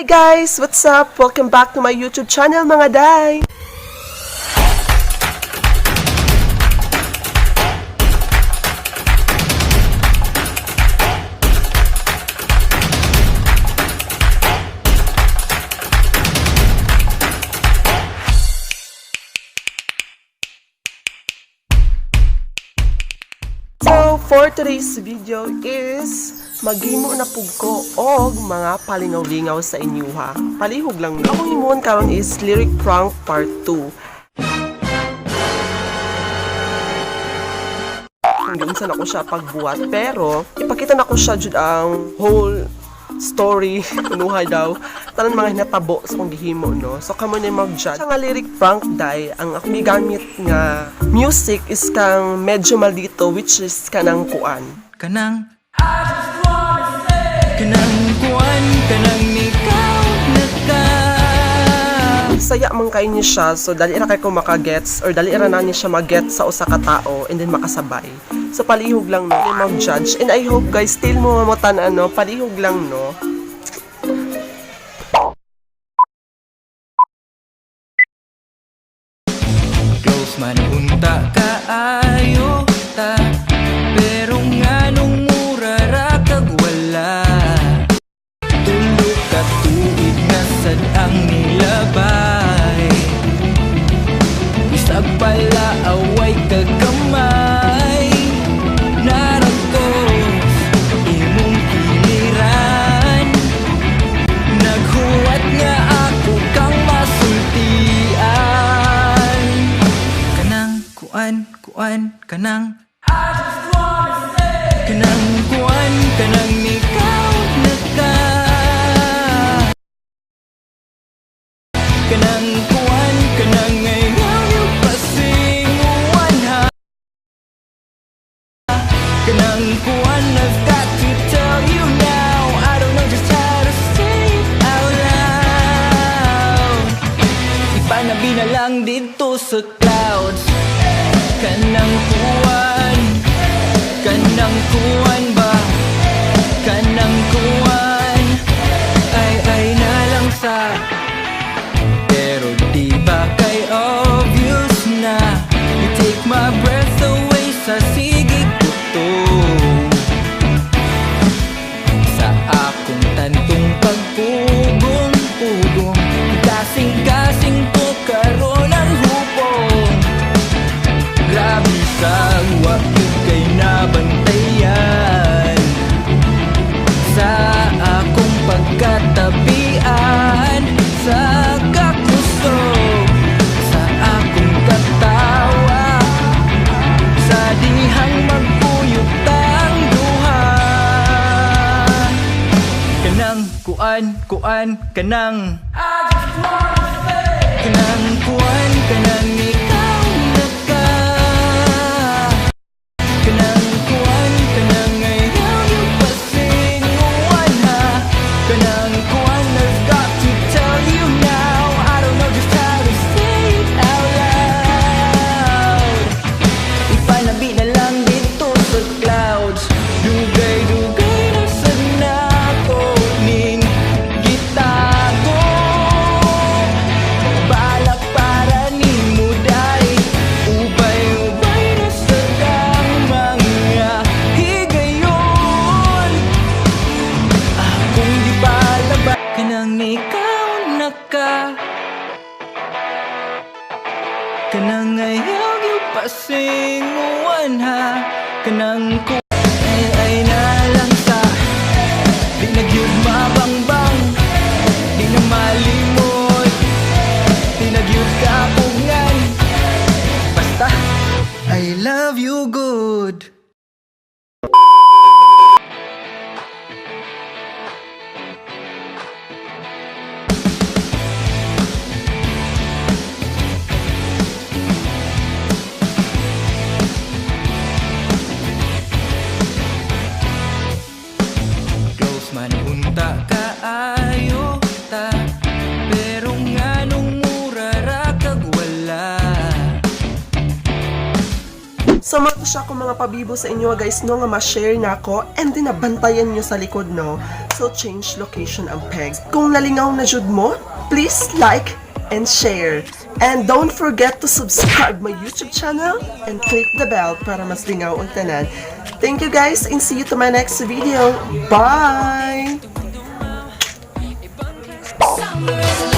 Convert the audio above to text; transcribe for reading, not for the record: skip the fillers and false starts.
Hi guys! What's up? Welcome back to my YouTube channel mga day! So, for today's video is maghimo na pug ko og mga palingaw-lingaw sa inyo ha. Palihog lang na. Akong himuon karon is lyric prank part 2. Hanggang saan ako siya pagbuhat, pero ipakita na ko siya jud ang whole story kunuhay daw tanan mga hinatabo sa kong gihimo no. So kamo na mag-judge. Sa nga lyric prank day, ang akong gigamit nga music is kang Medyo Maldito, which is Kanang Kuan. Kanang Kuan, kanang ikaw naka. Saya man kayo niya siya, so dali ra kay ko makagets or dali ra na niya siya magets sa usa ka tao and then makasabay. So palihog lang no, mag-judge. And I hope guys still mo mamutan ano, palihog lang no. Close man unta kaayo ta, pero nganong mura ra kag wala. Tulog ka tuig na sad ang nilabay, bisag pala away kag kamay. Naragos imong kiliran, naghuwat nga ako kang masultian. Kanang kuan, kanang kuan, kanang ikaw naka. Kanang kuan, kanang ngayon yung pasinguan ha. Kanang kuan, I've got to tell you now, I don't know just how to say it out loud. Ipanabi na lang dito sa clouds. Kanang kuwan ba? Kanang kuwan, ay na lang sa. Pero di ba kay obvious na, you take my breath away sa sigig ko to. Sa akong tantong pagpugong-pugong, kasing-kasing ko karon ang hupong. Grabe sa wakit kay nabantayan, sa akong pagkatabian, sa kakusog, sa akong katawa, sa dihang magpuyutang duha. Kanang kuan, kanang kuan, kanang ikaw naka. Kanang kuan, kanang ngayon yung pasinguan ha. Kanang kuan, I've got to tell you now, I don't know just how to say it out loud. Ipanabi na lang dito sa clouds, dugay-dugay na sa nako ning gitago. Balak para ni muday, ubay-ubay na sa dang mga higayon. Akong di balaba, kanang ikaw naka. Kanang ngayon yung pasinguan ha. Kanang ay na lang sa. Di nagyud mabangbang, di na malimot, di nagyud kapungan. Basta I love you good. So mga to siya kung mga pabibo sa inyo guys no nga ma-share na ako and din nabantayan nyo sa likod no. So change location ang pegs. Kung nalingaw na jud mo, please like and share. And don't forget to subscribe my YouTube channel and click the bell para mas lingaw ang tanan. Thank you guys and see you to my next video. Bye! Somewhere in